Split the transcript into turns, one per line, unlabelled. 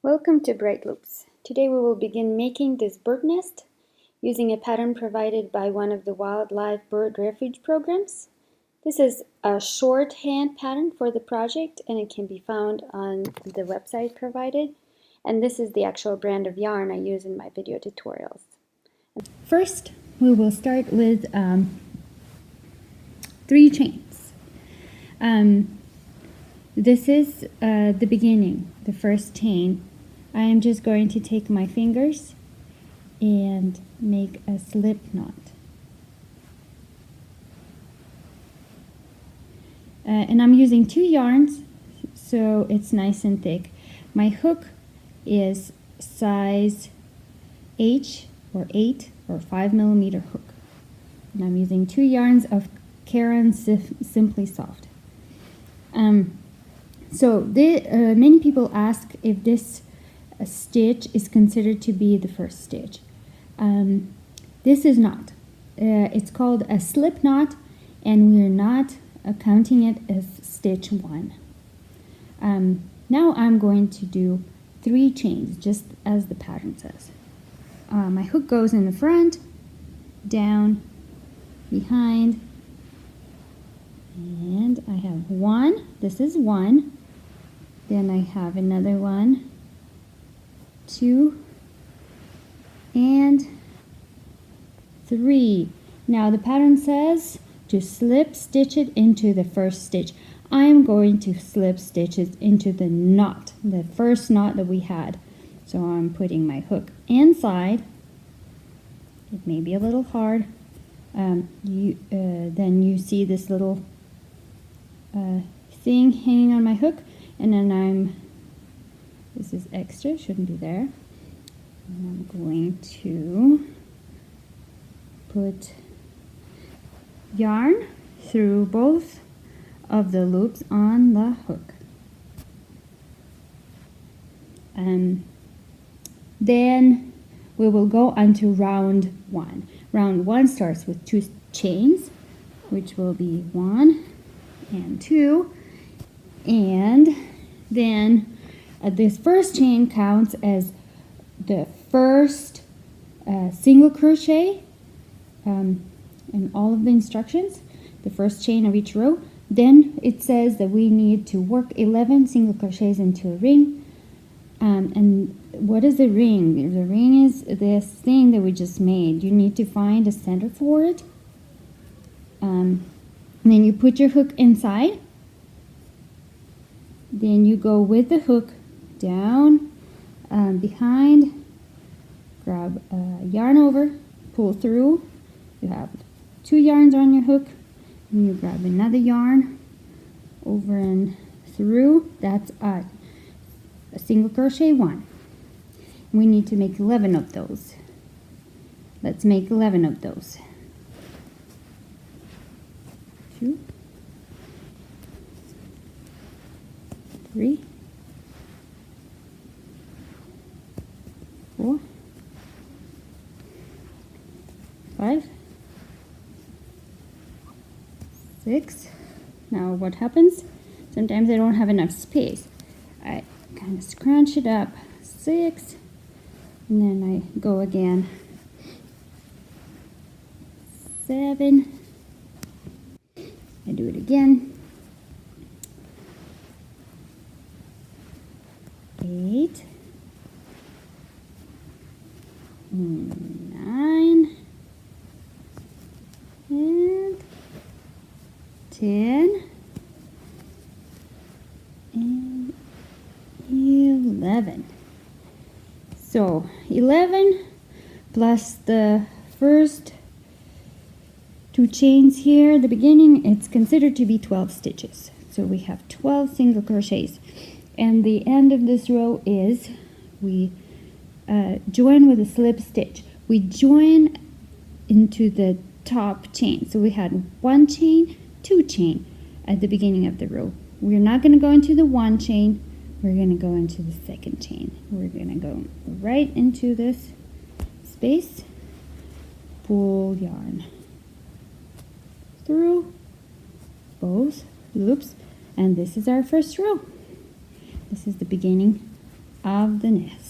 Welcome to BriteLoops. Today we will begin making this bird nest using a pattern provided by one of the wildlife bird refuge programs. This is a shorthand pattern for the project and it can be found on the website provided. And this is the actual brand of yarn I use in my video tutorials. First, we will start with 3 chains. This is the beginning, the first chain. I am just going to take my fingers and make a slip knot. And I'm using 2 yarns, so it's nice and thick. My hook is size H or 8 or 5 millimeter hook. And I'm using 2 yarns of Caron Simply Soft. Many people ask if this stitch is considered to be the first stitch. This is not. It's called a slip knot, and we're not counting it as stitch 1. Now I'm going to do 3 chains, just as the pattern says. My hook goes in the front, down, behind, and I have 1. This is 1. Then I have another 1, 2, and 3. Now the pattern says to slip stitch it into the first stitch. I am going to slip stitch it into the knot, the first knot that we had. So I'm putting my hook inside. It may be a little hard. Then you see this little thing hanging on my hook, and then this is extra, shouldn't be there. And I'm going to put yarn through both of the loops on the hook. And then we will go on to round 1. Round 1 starts with 2 chains, which will be 1 and 2. And then this first chain counts as the first single crochet in all of the instructions, the first chain of each row. Then it says that we need to work 11 single crochets into a ring. And what is the ring? The ring is this thing that we just made. You need to find a center for it. And then you put your hook inside. Then you go with the hook down, behind, grab a yarn over, pull through. You have 2 yarns on your hook, and you grab another yarn over and through. That's a single crochet 1. We need to make 11 of those. Let's make 11 of those. 2, 3, 4, 5, 6. Now what happens? Sometimes I don't have enough space. I kind of scrunch it up. 6, and then I go again. 7. I do it again. 8, 9, and 10, and 11. So 11 plus the first 2 chains here at the beginning, it's considered to be 12 stitches. So we have 12 single crochets. And the end of this row is we join with a slip stitch. We join into the top chain. So we had 1 chain, 2 chain at the beginning of the row. We're not going to go into the 1 chain. We're going to go into the 2nd chain. We're going to go right into this space, pull yarn through both loops, and this is our first row. This is the beginning of the nest.